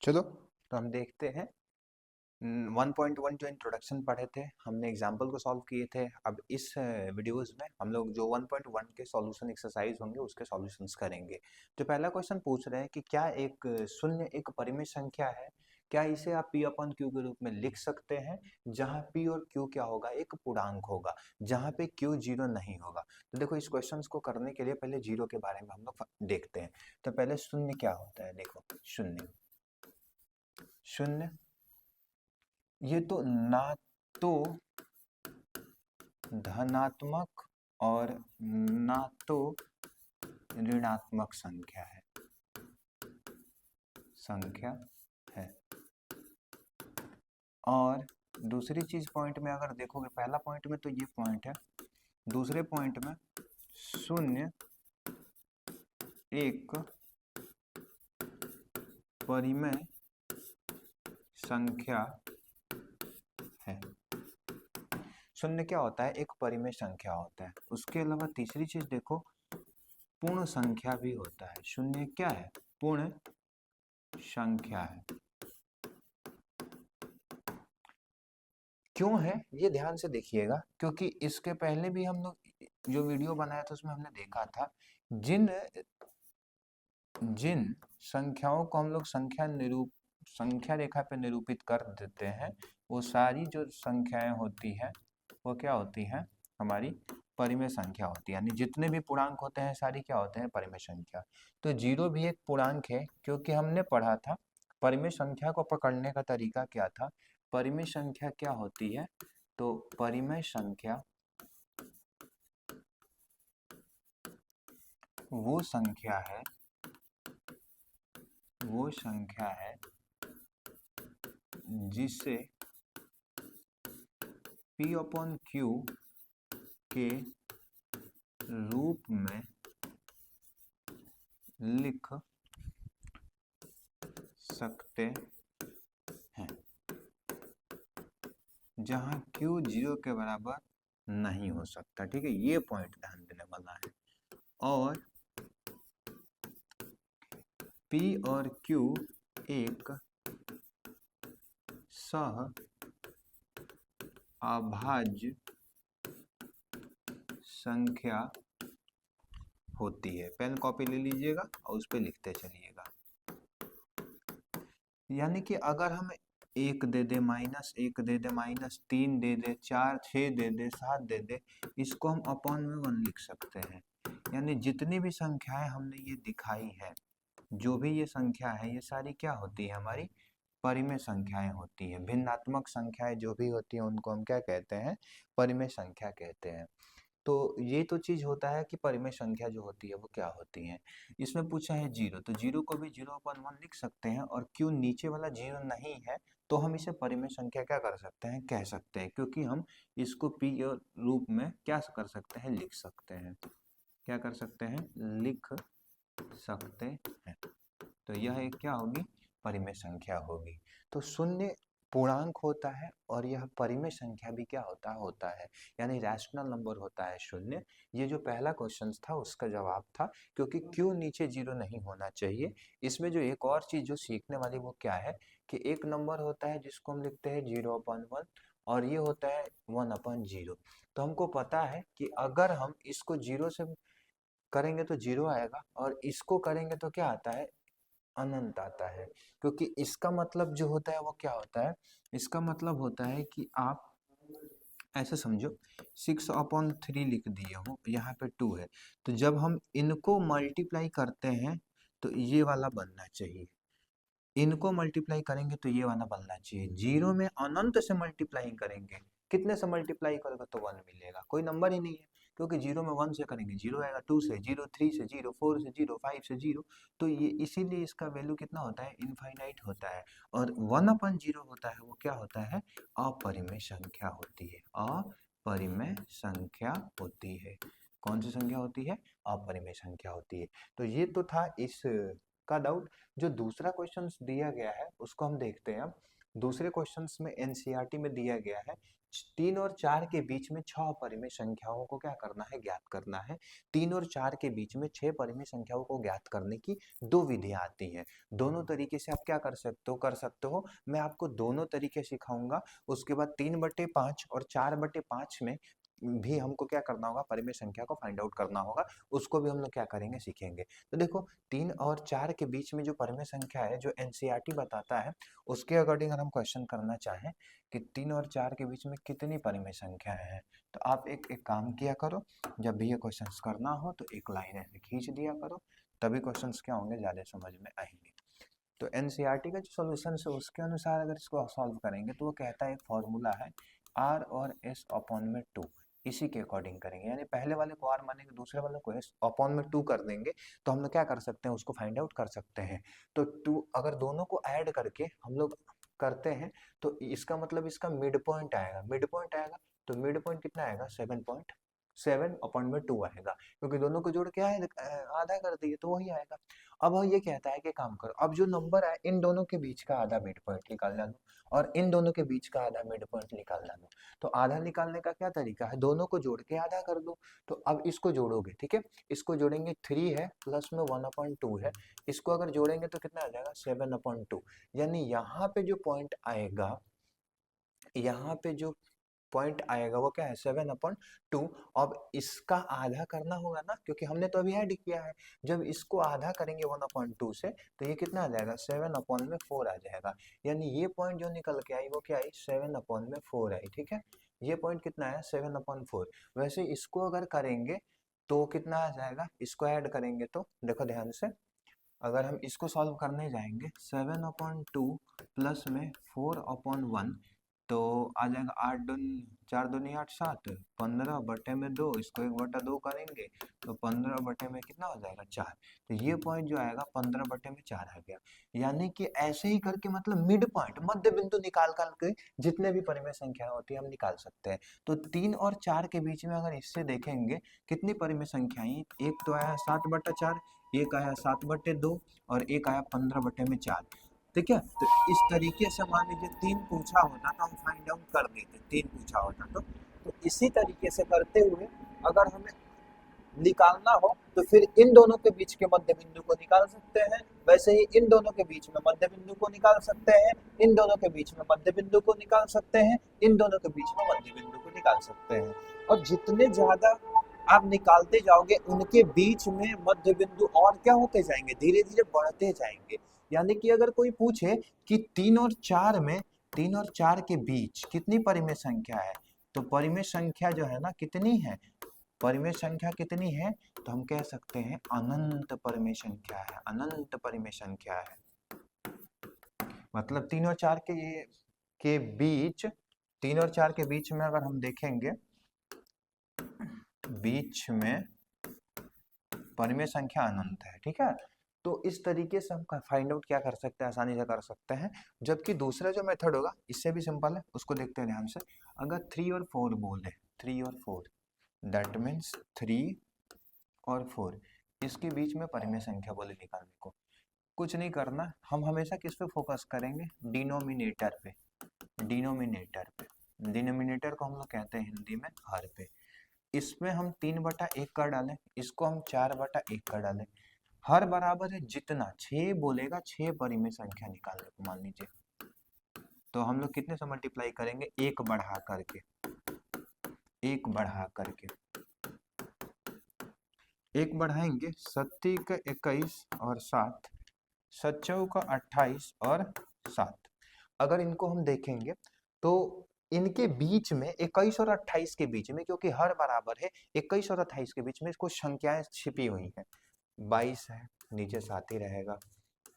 चलो तो हम देखते हैं 1.1 जो इंट्रोडक्शन पढ़े थे, हमने एग्जाम्पल को सॉल्व किए थे। अब इस वीडियोस में हम लोग जो 1.1 के सॉल्यूशन एक्सरसाइज होंगे उसके सॉल्यूशंस करेंगे। तो पहला क्वेश्चन पूछ रहे हैं कि क्या एक शून्य एक परिमेय संख्या है, क्या इसे आप p अपन q के रूप में लिख सकते हैं, जहां p और q क्या होगा, एक पूर्णांक होगा, जहां पे q जीरो नहीं होगा। तो देखो इस क्वेश्चन को करने के लिए पहले जीरो के बारे में हम लोग देखते हैं। तो पहले शून्य क्या होता है, देखो शून्य शून्य ये तो ना तो धनात्मक और ना तो ऋणात्मक संख्या है। और दूसरी चीज पॉइंट में अगर देखोगे, पहला पॉइंट में तो ये पॉइंट है, दूसरे पॉइंट में शून्य एक परिमेय संख्या है। शून्य क्या होता है, एक परिमेय संख्या होता है। उसके अलावा तीसरी चीज देखो, पूर्ण संख्या भी होता है। शून्य क्या है, पूर्ण संख्या है। क्यों है ये ध्यान से देखिएगा, क्योंकि इसके पहले भी हम लोग जो वीडियो बनाया था उसमें हमने देखा था जिन जिन संख्याओं को हम लोग संख्या रेखा पे निरूपित कर देते हैं, वो सारी जो संख्याएं होती है वो क्या होती हैं, हमारी परिमेय संख्या होती है। यानी जितने भी पूर्णांक होते हैं सारी क्या होते हैं, परिमेय संख्या। तो जीरो भी एक पूर्णांक है, क्योंकि हमने पढ़ा था परिमेय संख्या को पकड़ने का तरीका क्या था। परिमेय संख्या क्या होती है, तो परिमेय संख्या वो संख्या है जिसे p अपॉन q के रूप में लिख सकते हैं, जहां q जीरो के बराबर नहीं हो सकता। ठीक है, ये पॉइंट ध्यान देने वाला है। और p और q एक सह अभाज्य संख्या होती है। पेन कॉपी ले लीजिएगा और उस पर लिखते चलिएगा। यानी कि अगर हम एक दे दे, माइनस एक दे दे, माइनस तीन दे दे, चार छः दे दे, सात दे दे, इसको हम अपॉन में वन लिख सकते हैं। यानी जितनी भी संख्याएं हमने ये दिखाई है, जो भी ये संख्या है, ये सारी क्या होती है, हमारी परिमेय संख्याएं होती है। भिन्नात्मक संख्याएं जो भी होती है उनको हम क्या कहते हैं, परिमेय संख्या कहते हैं। तो ये तो चीज होता है कि परिमेय संख्या जो होती है वो क्या होती है। इसमें पूछा है जीरो, तो जीरो को भी 0/1 लिख सकते हैं। और क्यों नीचे वाला जीरो नहीं है, तो हम इसे परिमेय संख्या क्या कर सकते हैं, कह सकते हैं, क्योंकि हम इसको p के रूप में क्या कर सकते हैं, लिख सकते हैं। क्या कर सकते हैं, लिख सकते हैं। तो यह एक क्या होगी, परिमेय संख्या होगी। तो शून्य पूर्णांक होता है और यह परिमेय संख्या भी क्या होता है, यानी रैशनल नंबर होता है शून्य। ये जो पहला क्वेश्चन था उसका जवाब था, क्योंकि क्यों नीचे जीरो नहीं होना चाहिए। इसमें जो एक और चीज जो सीखने वाली वो क्या है, कि एक नंबर होता है जिसको हम लिखते हैं 0/1, और ये होता है 1/0। तो हमको पता है कि अगर हम इसको जीरो से करेंगे तो जीरो आएगा, और इसको करेंगे तो क्या आता है, अनंत आता है। क्योंकि इसका मतलब जो होता है वो क्या होता है, इसका मतलब होता है कि आप ऐसे समझो, 6/3 लिख दिए हो, यहाँ पे 2 है, तो जब हम इनको मल्टीप्लाई करते हैं तो ये वाला बनना चाहिए, इनको मल्टीप्लाई करेंगे तो ये वाला बनना चाहिए। जीरो में अनंत से मल्टीप्लाई करेंगे, कितने से मल्टीप्लाई करोगे तो वन मिलेगा, कोई नंबर ही नहीं है। क्योंकि जीरो में वन से करेंगे जीरो आएगा, टू से जीरो, थ्री से जीरो, फोर से जीरो, फाइव से जीरो। तो ये इसीलिए इसका वैल्यू कितना होता है, इनफाइनाइट होता है। और 1/0 होता है वो क्या होता है, अपरिमेय संख्या होती है। अपरिमेय संख्या होती है। कौन सी संख्या होती है, अपरिमेय संख्या होती है। तो ये तो था इस का डाउट। जो दूसरा क्वेश्चन दिया गया है उसको हम देखते हैं अब। दूसरे क्वेश्चंस में एनसीईआरटी में दिया गया है 3 और 4 के बीच में 6 परिमेय संख्याओं को क्या करना है, ज्ञात करना है। 3 और 4 के बीच में 6 परिमेय संख्याओं को ज्ञात करने की 2 विधियां आती हैं। दोनों तरीके से आप क्या कर सकते हो। मैं आपको दोनों तरीके सिखाऊंगा। उसके बाद 3/5 और 4/5 में भी हमको क्या करना होगा, परिमेय संख्या को फाइंड आउट करना होगा। उसको भी हम लोग क्या करेंगे, सीखेंगे। तो देखो 3 और 4 के बीच में जो परिमेय संख्या है, जो एनसीईआरटी बताता है, उसके अकॉर्डिंग अगर हम क्वेश्चन करना चाहें कि 3 और 4 के बीच में कितनी परिमेय संख्याएं हैं, तो आप एक काम किया करो, जब भी ये क्वेश्चंस करना हो तो एक लाइन ऐसे खींच दिया करो, तभी क्वेश्चंस क्या होंगे, ज्यादा समझ में आएंगे। तो एनसीईआरटी का जो सॉल्यूशन है उसके अनुसार अगर इसको सॉल्व करेंगे तो वो कहता है, एक फॉर्मूला है आर और एस अपॉन में 2, इसी के अकॉर्डिंग करेंगे। यानी पहले वाले को आर मानेंगे, दूसरे वाले को एस अपॉन में 2 कर देंगे, तो हम लोग क्या कर सकते हैं, उसको फाइंड आउट कर सकते हैं। तो 2 अगर दोनों को ऐड करके हम लोग करते हैं तो इसका मतलब इसका मिड पॉइंट आएगा। मिड पॉइंट आएगा तो मिड पॉइंट कितना आएगा, 7.7/2 आएगा, क्योंकि दोनों को जोड़ के आधा कर दिए तो वही आएगा। अब ये कहता है कि काम करो, अब जो नंबर है इन दोनों के बीच का आधा मिड पॉइंट निकालना लो और इन दोनों के बीच का आधा मिड पॉइंट निकालना लो। तो आधा निकालने का क्या तरीका है, दोनों को जोड़ के आधा कर दो। तो अब इसको जोड़ोगे, ठीक है, इसको जोड़ेंगे, 3 है प्लस में 1/2 है, इसको अगर जोड़ेंगे तो कितना आ जाएगा, 7/2। यानी यहाँ पे जो पॉइंट आएगा, यहाँ पे जो पॉइंट आएगा वो क्या है, 7/2। अब इसका आधा करना होगा ना, क्योंकि हमने तो अभी ऐड किया है। जब इसको आधा करेंगे 1/2 से तो ये कितना आ जाएगा, 7/4 आ जाएगा। यानी ये पॉइंट जो निकल के आई वो क्या आई, 7/4 आई। ठीक है, ये पॉइंट कितना है, 7/4। वैसे इसको अगर करेंगे तो कितना आ जाएगा, इसको ऐड करेंगे तो देखो ध्यान से, अगर हम इसको सॉल्व करने जाएंगे 7/2 प्लस में 4/1, तो आ जाएगा 4 दूनी 8 7, 15/2, इसको 1/2 करेंगे तो 15/में कितना हो जाएगा, 4। तो ये पॉइंट जो आएगा 15/4 आ गया। यानी कि ऐसे ही करके मतलब मिड पॉइंट, मध्य बिंदु निकाल के जितने भी परिमेय संख्या होती है हम निकाल सकते हैं। तो 3 और 4 के बीच में अगर इससे देखेंगे कितनी परिमेय संख्याएं, एक तो आया 7/4, एक आया 7/2 और एक आया 15/4। ठीक है, तो इस तरीके से मान लीजिए 3 पूछा होता तो हम फाइंड आउट कर देते, 3 पूछा होता तो इसी तरीके से करते हुए अगर हमें निकालना हो तो फिर इन दोनों के बीच के मध्य बिंदु को निकाल सकते हैं, वैसे ही इन दोनों के बीच में मध्य बिंदु को निकाल सकते हैं, इन दोनों के बीच में मध्य बिंदु को निकाल सकते हैं, इन दोनों के बीच में मध्य बिंदु को निकाल सकते हैं। और जितने ज्यादा आप निकालते जाओगे उनके बीच में मध्य बिंदु और क्या होते जाएंगे, धीरे धीरे बढ़ते जाएंगे। यानी कि अगर कोई पूछे कि 3 और 4 के बीच कितनी परिमेय संख्या है, तो परिमेय संख्या जो है ना कितनी है, परिमेय संख्या कितनी है, तो हम कह सकते हैं अनंत परिमेय संख्या है, अनंत परिमेय संख्या है। मतलब 3 और 4 के बीच, 3 और 4 के बीच में अगर हम देखेंगे, बीच में परिमेय संख्या अनंत है। ठीक है, तो इस तरीके से हम फाइंड आउट क्या कर सकते हैं, आसानी से कर सकते हैं। जबकि दूसरा जो मेथड होगा इससे भी सिंपल है, उसको देखते हैं ध्यान से। अगर 3 और 4 बोले, 3 और 4, दैट मीन्स 3 और 4, इसके बीच में परिमेय संख्या बोले निकालने को, कुछ नहीं करना, हम हमेशा किस पे फोकस करेंगे, डिनोमिनेटर पे। डिनोमिनेटर पे, डिनोमिनेटर को हम लोग कहते हैं हिंदी में हर पे। इसमें हम 3/1 कर डालें, इसको हम 4/1 कर डालें। हर बराबर है जितना 6 बोलेगा, 6 परिमेय संख्या निकालने को मान लीजिए, तो हम लोग कितने से मल्टीप्लाई करेंगे, एक बढ़ा करके, एक बढ़ा करके, एक बढ़ाएंगे, 7 का 21 और 7, 7 का 28 और 7। अगर इनको हम देखेंगे तो इनके बीच में 21 और 28 के बीच में, क्योंकि हर बराबर है, 21 और 28 के बीच में कुछ संख्याएं छिपी हुई हैं। 22 है, नीचे 7 ही रहेगा।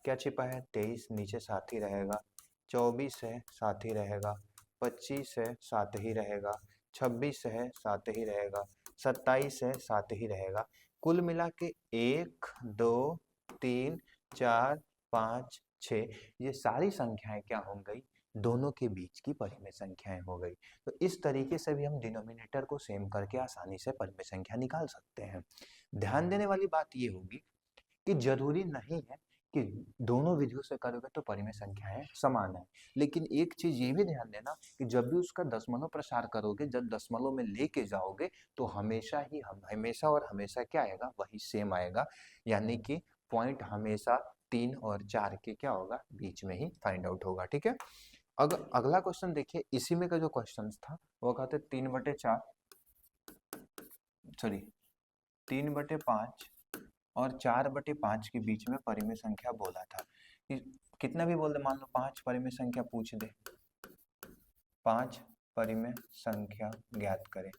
क्या छिपा है, 23, नीचे 7 ही रहेगा। 24 है, 7 ही रहेगा। 25 है, 7 ही रहेगा। 26 है, 7 ही रहेगा। 27 है, 7 ही रहेगा। कुल मिला के 1 2 3 4 5 6, ये सारी संख्याएं क्या हो गई, दोनों के बीच की परिमेय संख्याएं हो गई। तो इस तरीके से भी हम डिनोमिनेटर को सेम करके आसानी से परिमेय संख्या निकाल सकते हैं। ध्यान देने वाली बात ये होगी कि जरूरी नहीं है कि दोनों विधियों से करोगे तो परिमेय संख्याएं समान है। लेकिन एक चीज ये भी ध्यान देना कि जब भी उसका दशमलव प्रसार करोगे, जब दशमलव में लेके जाओगे तो हमेशा ही हमेशा और हमेशा क्या आएगा, वही सेम आएगा। यानी कि पॉइंट हमेशा 3 और 4 के क्या होगा, बीच में ही फाइंड आउट होगा। ठीक है, अगर अगला क्वेश्चन देखिए, इसी में का जो क्वेश्चन था वो कहते 3/4 सॉरी 3/5 और 4/5 के बीच में परिमेय संख्या बोला था। कितना भी बोल दे, मान लो 5 परिमेय संख्या पूछ दे, 5 परिमेय संख्या ज्ञात करें,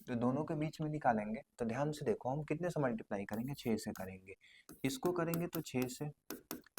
तो दोनों के बीच में निकालेंगे। तो ध्यान से देखो, हम कितने से मल्टीप्लाई करेंगे, 6 से करेंगे। इसको करेंगे तो 6 से,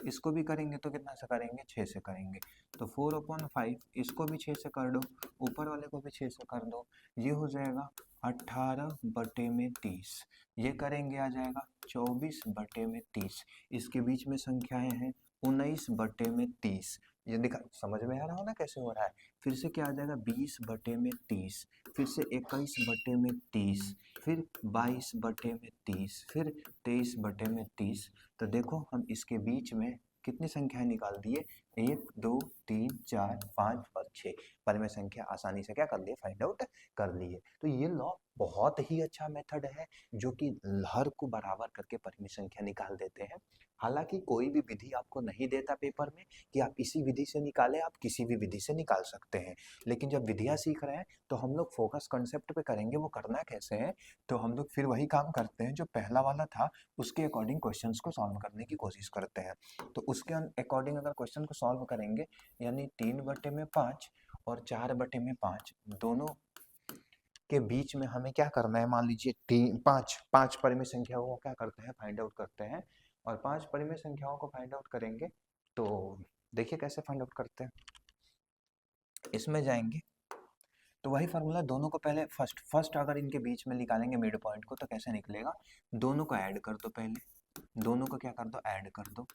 इसको भी करेंगे तो कितना से करेंगे, 6 से करेंगे। तो 4/5, इसको भी 6 से कर दो, ऊपर वाले को भी 6 से कर दो, ये हो जाएगा 18/30। ये करेंगे आ जाएगा 24/30। इसके बीच में संख्याएं हैं 19/30। ये दिखा, समझ में आ रहा हो ना कैसे हो रहा है। फिर से क्या आ जाएगा, 20/30, फिर से 21/30, फिर 22/30, फिर 23/30। तो देखो हम इसके बीच में कितनी संख्याएं निकाल दिए, 1 2 3 4 5 और 6 परिमेय संख्या आसानी से क्या कर लिए, फाइंड आउट कर लिए। तो ये लॉ बहुत ही अच्छा मेथड है जो कि हर को बराबर करके परिमेय संख्या निकाल देते हैं। हालांकि कोई भी विधि आपको नहीं देता पेपर में कि आप इसी विधि से निकालें, आप किसी भी विधि से निकाल सकते हैं। लेकिन जब विधियां सीख रहे हैं तो हम लोग फोकस कॉन्सेप्ट पे करेंगे, वो करना कैसे है। तो हम लोग फिर वही काम करते हैं जो पहला वाला था, उसके अकॉर्डिंग क्वेश्चंस को सॉल्व करने की कोशिश करते हैं। तो उसके अकॉर्डिंग अगर क्वेश्चन को सॉल्व करेंगे, यानी 3/5 और 4/5 दोनों के बीच में हमें क्या करना है, मान लीजिए 5 परिमेय संख्याओं को क्या करते हैं, फाइंड आउट करते हैं। और 5 परिमेय संख्याओं को फाइंड आउट करेंगे तो देखिए कैसे फाइंड आउट करते हैं। इसमें जाएंगे तो वही फार्मूला, दोनों को पहले फर्स्ट अगर इनके बीच में निकालेंगे मिड पॉइंट को, तो कैसे निकलेगा, दोनों को ऐड कर दो, पहले दोनों को क्या कर दो, ऐड कर दो।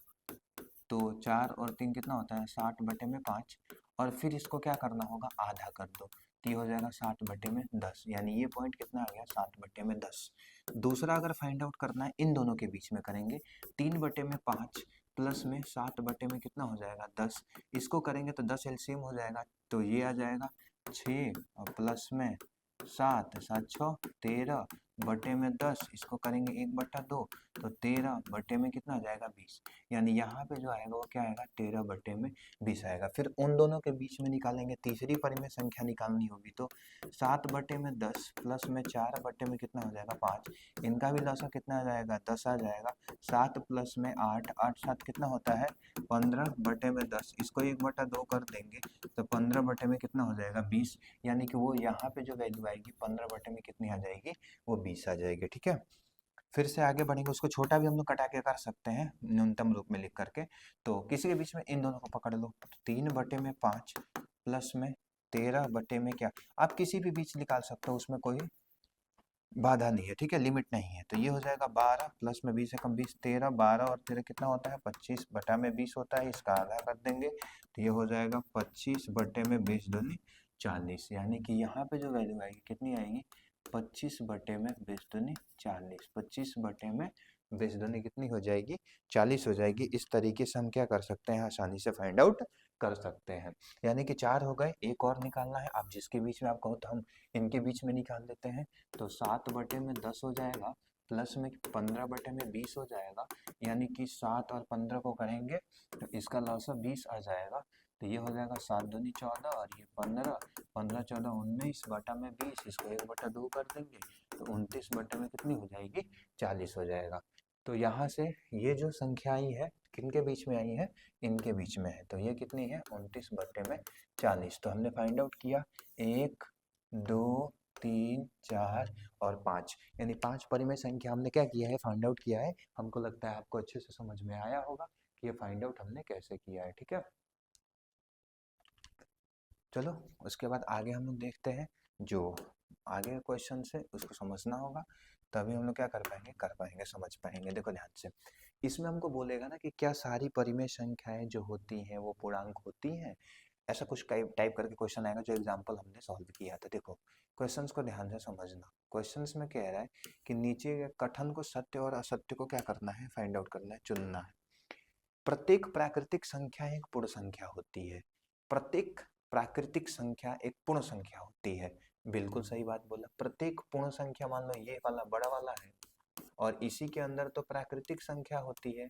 तो 4 और 3 कितना होता है, 60/5। और फिर इसको क्या करना होगा, आधा कर दो, तो ये हो जाएगा 60/10। यानी ये पॉइंट कितना आ गया, 60/10। दूसरा अगर फाइंड आउट करना है, इन दोनों के बीच में करेंगे, 3/5 प्लस में 60 में कितना हो जाएगा, 10। इसको करेंगे तो 10 एलसीएम हो जाएगा, तो ये आ जाएगा 6 और प्लस में 7, 7 6 13/10। इसको करेंगे 1/2, तो 13 कितना आ जाएगा, 20। यानी यहाँ पे जो आएगा वो क्या आएगा, 13/20 आएगा। फिर उन दोनों के बीच में निकालेंगे, तीसरी परिमेय संख्या निकालनी होगी, तो 7/10 प्लस में 4 कितना हो जाएगा, 5। इनका भी लसा कितना आ जाएगा, 10 आ जाएगा। 7 प्लस में 8, 8 7 कितना होता है, 15/10। इसको 1/2 कर देंगे तो 15 कितना हो जाएगा, 20। यानी कि वो यहाँ पे जो वैल्यू आएगी 15 में कितनी आ जाएगी, वो 20 आ जाएगी। ठीक है, फिर से आगे बढ़ेंगे, उसको छोटा भी हम लोग कटा के कर सकते हैं न्यूनतम रूप में लिख करके। तो किसी के बीच में इन दोनों को पकड़ लो, 3/5 प्लस में 13 क्या, आप किसी भी बीच निकाल सकते हो, उसमें कोई बाधा नहीं है। ठीक है, लिमिट नहीं है। तो ये हो जाएगा 12 प्लस में 20 से कम 20, 13, 12 और 13 कितना होता है, 25/20 होता है। इसका आधा कर देंगे तो ये हो जाएगा 25/20 दूनी 40। यानी कि यहाँ पे जो वैल्यू आएगी कितनी आएगी, 25/20 दूनी 40। 25/20 दूनी कितनी हो जाएगी, 40 हो जाएगी। इस तरीके से हम क्या कर सकते हैं, आसानी से फाइंड आउट कर सकते हैं। यानी कि 4 हो गए, एक और निकालना है। आप जिसके बीच में आप कहो तो हम इनके बीच में निकाल देते हैं। तो 7/10 हो जाएगा प्लस में 15/20 हो जाएगा। यानी कि 7 और 15 को करेंगे तो इसका लॉस 20 आ जाएगा। तो ये हो जाएगा 7 दूनी 14 और ये 15, 15 14 19/20। इसको 1/2 कर देंगे तो 29 में कितनी हो जाएगी, 40 हो जाएगा। तो यहाँ से ये जो संख्या आई है किनके बीच में आई है, इनके बीच में है। तो ये कितनी है, 29/40। तो हमने फाइंड आउट किया 1 2 3 4 और 5, यानी 5 परिमेय संख्या हमने क्या किया है, फाइंड आउट किया है। हमको लगता है आपको अच्छे से समझ में आया होगा कि ये फाइंड आउट हमने कैसे किया है। ठीक है, चलो उसके बाद आगे हम लोग देखते हैं, जो आगे क्वेश्चन है उसको समझना होगा, तभी हम लोग क्या कर पाएंगे, समझ पाएंगे। देखो ध्यान से, इसमें हमको बोलेगा ना कि क्या सारी परिमेय संख्याएं जो होती हैं वो पूर्णांक होती हैं। ऐसा कुछ टाइप करके क्वेश्चन आएगा, जो एग्जांपल हमने सॉल्व किया था। देखो क्वेश्चंस को ध्यान से समझना। क्वेश्चंस में कह रहा है कि नीचे के कथन को सत्य और असत्य को क्या करना है, फाइंड आउट करना है, चुनना है। प्रत्येक प्राकृतिक संख्या एक पूर्ण संख्या होती है। प्रत्येक प्राकृतिक संख्या एक पूर्ण संख्या होती है। बिल्कुल सही बात बोला। प्रत्येक पूर्ण संख्या, मान लो ये वाला बड़ा वाला है और इसी के अंदर तो प्राकृतिक संख्या होती है,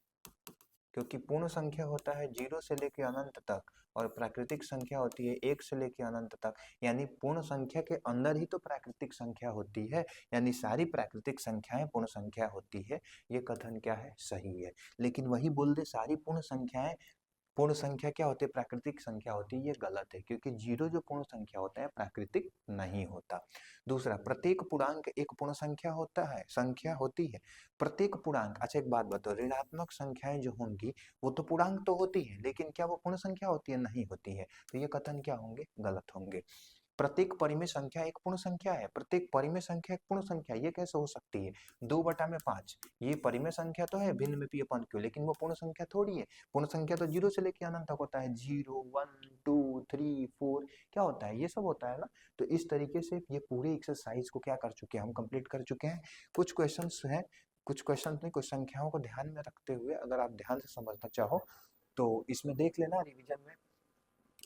क्योंकि पूर्ण संख्या होता है 0 से लेकर अनंत तक और प्राकृतिक संख्या होती है 1 से लेकर अनंत तक। यानी पूर्ण संख्या के अंदर ही तो प्राकृतिक संख्या होती है, यानी सारी प्राकृतिक संख्याएं पूर्ण संख्या होती है। ये कथन क्या है? सही है। लेकिन वही बोल दे सारी पूर्ण संख्याएं पूर्ण संख्या क्या होती है? प्राकृतिक संख्या होती है, ये गलत है, क्योंकि 0 जो पूर्ण संख्या होता है प्राकृतिक नहीं होता। दूसरा, प्रत्येक पूर्णांक एक पूर्ण संख्या होता है, संख्या होती है। प्रत्येक पूर्णांक, अच्छा एक बात बताओ, ऋणात्मक संख्याएं जो होंगी वो तो पूर्णांक तो होती है, लेकिन क्या वो पूर्ण संख्या होती है? नहीं होती है। तो ये कथन क्या होंगे? गलत होंगे। प्रत्येक परिमेय संख्या एक पूर्ण संख्या है। प्रत्येक परिमेय संख्या एक पूर्ण संख्या, ये कैसे हो सकती है? 2/5, ये परिमेय संख्या तो है भिन्न में p अपन q, लेकिन वो पूर्ण संख्या थोड़ी है। पूर्ण संख्या तो 0 से लेकर अनंत तक होता है, 0 1 2 3 4, क्या होता है? ये सब होता है ना। तो इस तरीके से ये पूरे एक्सरसाइज को क्या कर चुके हैं हम? कंप्लीट कर चुके हैं। कुछ क्वेश्चंस हैं, कुछ क्वेश्चन नहीं, कुछ संख्याओं को ध्यान में रखते हुए अगर आप ध्यान से समझना चाहो तो इसमें देख लेना रिवीजन में,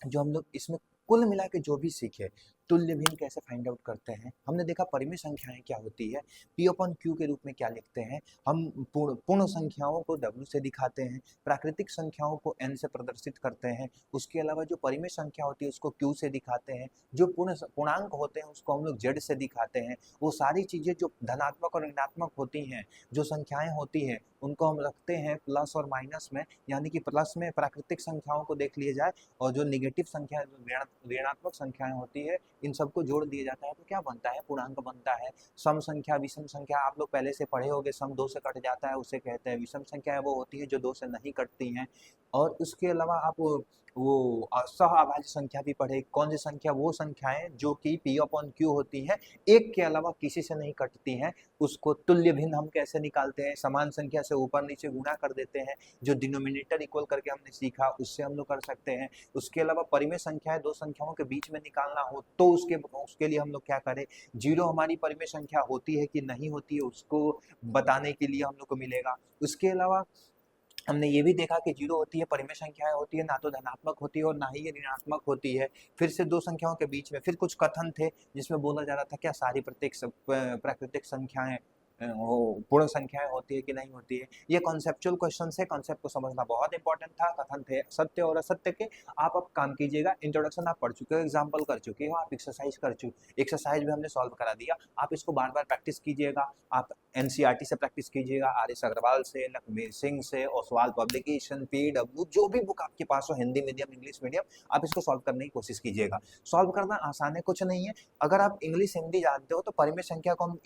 जो हम लोग इसमें कुल मिला के जो भी सीखे। तुल्य भिन्न कैसे फाइंड आउट करते हैं, हमने देखा परिमेय संख्याएं क्या होती है, p अपन q के रूप में क्या लिखते हैं हम, पूर्ण संख्याओं को w से दिखाते हैं, प्राकृतिक संख्याओं को n से प्रदर्शित करते हैं, उसके अलावा जो परिमेय संख्या होती है उसको q से दिखाते हैं, जो पूर्णांक होते हैं उसको हम लोग z से दिखाते हैं। वो सारी चीजें जो धनात्मक और ऋणात्मक होती हैं, जो संख्याएं होती हैं, उनको हम रखते हैं प्लस और माइनस में, यानी कि प्लस में प्राकृतिक संख्याओं को देख लिया जाए और जो निगेटिव संख्या, ऋणात्मक संख्याएं होती है, इन सबको जोड़ दिया जाता है तो क्या बनता है? पूर्णांक बनता है। सम संख्या, विषम संख्या आप लोग पहले से पढ़े होंगे, सम 2 से कट जाता है उसे कहते हैं। विषम संख्या वो होती है जो 2 से नहीं कटती हैं। और उसके अलावा आप वो सहअभाज्य संख्या भी पढ़े। कौन सी संख्या? वो संख्याएं जो कि p अपन q होती है, एक के अलावा किसी से नहीं कटती हैं। उसको तुल्य भिन्न हम कैसे निकालते हैं? समान संख्या से ऊपर नीचे गुणा कर देते हैं, जो डिनोमिनेटर इक्वल करके हमने सीखा उससे हम लोग कर सकते हैं। उसके अलावा परिमेय संख्या है, दो संख्याओं के बीच में निकालना हो तो उसके लिए हम लोग क्या करें? 0 हमारी परिमेय संख्या होती है कि नहीं होती है उसको बताने के लिए हम लोग को मिलेगा। उसके अलावा हमने ये भी देखा कि 0 होती है, परिमेय संख्याएं होती है, ना तो धनात्मक होती है और ना ही ये ऋणात्मक होती है। फिर से दो संख्याओं के बीच में फिर कुछ कथन थे जिसमें बोला जा रहा था क्या सारी प्रत्येक प्राकृतिक संख्याएं वो पूर्ण संख्याएं होती है कि नहीं होती है। ये कॉन्सेप्चुअल क्वेश्चन है, कॉन्सेप्ट को समझना बहुत इंपॉर्टेंट था। कथन थे सत्य और असत्य के। आप अब काम कीजिएगा, इंट्रोडक्शन आप पढ़ चुके हो, एग्जाम्पल कर चुके हो, आप एक्सरसाइज कर चुके, एक्सरसाइज भी हमने सॉल्व करा दिया। आप इसको बार बार प्रैक्टिस कीजिएगा। आप एनसीईआरटी से प्रैक्टिस कीजिएगा, आर.एस. अग्रवाल से, लखमीर सिंह से, ओसवाल पब्लिकेशन, पीडब्ल्यू, जो भी बुक आपके पास हो, हिंदी मीडियम इंग्लिश मीडियम, आप इसको सॉल्व करने की कोशिश कीजिएगा। सॉल्व करना आसान है, कुछ नहीं है। अगर आप इंग्लिश हिंदी जानते हो तो परिमेय संख्या को हम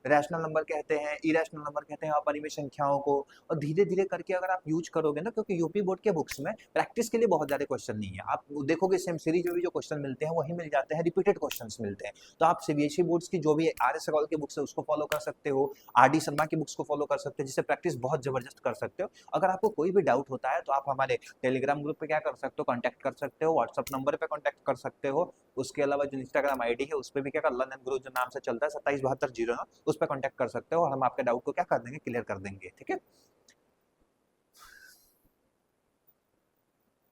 रैशनल नंबर कहते हैं, इरेशनल नंबर कहते हैं अपरिमेय संख्याओं को। और धीरे धीरे करके अगर आप यूज करोगे ना, क्योंकि यूपी बोर्ड के बुक्स में प्रैक्टिस के लिए बहुत ज्यादा क्वेश्चन नहीं है, आप देखोगे सेम सीरीज में भी जो क्वेश्चन मिलते हैं वही मिल जाते हैं, रिपीटेड क्वेश्चंस मिलते हैं। तो आप सीबीएसई बोर्ड्स की जो भी आर.एस. अग्रवाल की बुक्स है उसको फॉलो कर सकते हो, आर.डी. शर्मा की बुक्स को फॉलो कर सकते हो, जिससे प्रैक्टिस बहुत जबरदस्त कर सकते हो। अगर आपको कोई भी डाउट होता है तो आप हमारे टेलीग्राम ग्रुप पे क्या कर सकते हो? कॉन्टैक्ट कर सकते हो, व्हाट्सअप नंबर पे कॉन्टैक्ट कर सकते हो। उसके अलावा जो इंस्टाग्राम आईडी है उस पर भी क्या कर, लर्न एंड ग्रो जो नाम से चलता है 277209, उस पर कॉन्टैक्ट कर सकते हो और हम आपके डाउट को क्या कर देंगे? क्लियर कर देंगे। ठीक है।